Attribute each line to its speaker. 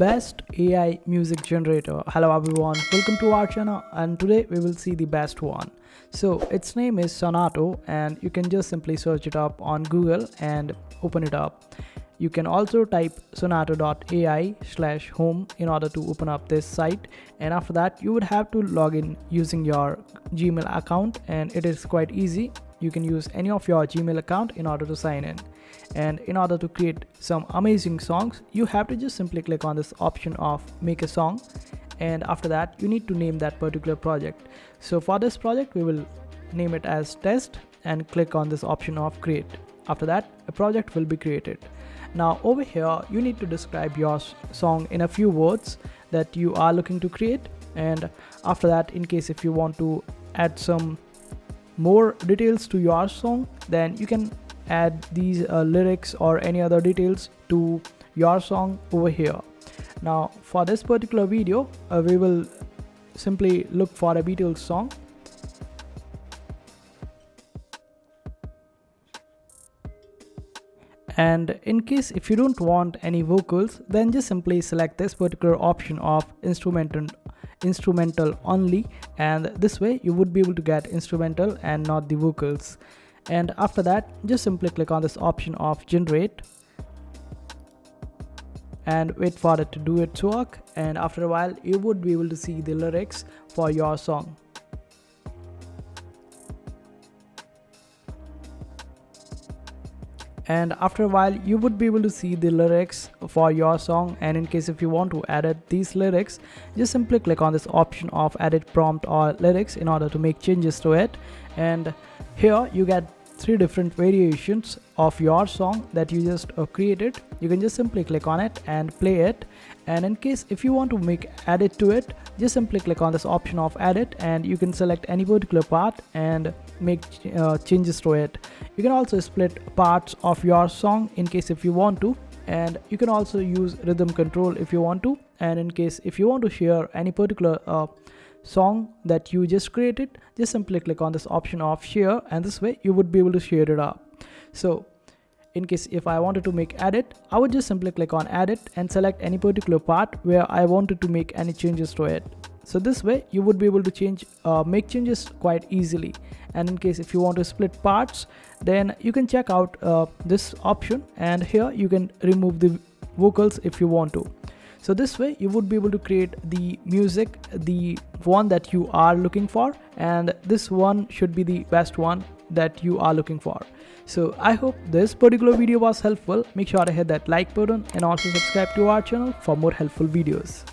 Speaker 1: best AI music generator. Hello everyone, welcome to our channel, and today we will see the best one. So its name is SONAUTO, and you can just simply search it up on Google and open it up. You can also type sonauto.ai/home in order to open up this site, and after that you would have to log in using your Gmail account, and it is quite easy. You can use any of your Gmail account in order to sign in. And in order to create some amazing songs, you have to just simply click on this option of make a song, and after that you need to name that particular project. So for this project we will name it as test and click on this option of create. After that a project will be created. Now over here you need to describe your song in a few words that you are looking to create, and after that, in case if you want to add some more details to your song, then you can add these lyrics or any other details to your song over here. Now for this particular video we will simply look for a Beatles song, and in case if you don't want any vocals, then just simply select this particular option of instrumental only, and this way you would be able to get instrumental and not the vocals. And after that just simply click on this option of generate and wait for it to do its work, and after a while you would be able to see the lyrics for your song. And after a while you would be able to see the lyrics for your song, and in case if you want to edit these lyrics, just simply click on this option of edit prompt or lyrics in order to make changes to it. And here you get 3 different variations of your song that you just created. You can just simply click on it and play it, and in case if you want to make edit to it, just simply click on this option of edit, and you can select any particular part and make changes to it. You can also split parts of your song in case if you want to, and you can also use rhythm control if you want to, and in case if you want to share any particular song that you just created, just simply click on this option of share, and this way you would be able to share it up. So in case if I wanted to make edit, I would just simply click on edit and select any particular part where I wanted to make any changes to it. So this way you would be able to make changes quite easily. And in case if you want to split parts, then you can check out this option, and here you can remove the vocals if you want to. So this way you would be able to create the music, the one that you are looking for, and this one should be the best one that you are looking for. So I hope this particular video was helpful. Make sure to hit that like button and also subscribe to our channel for more helpful videos.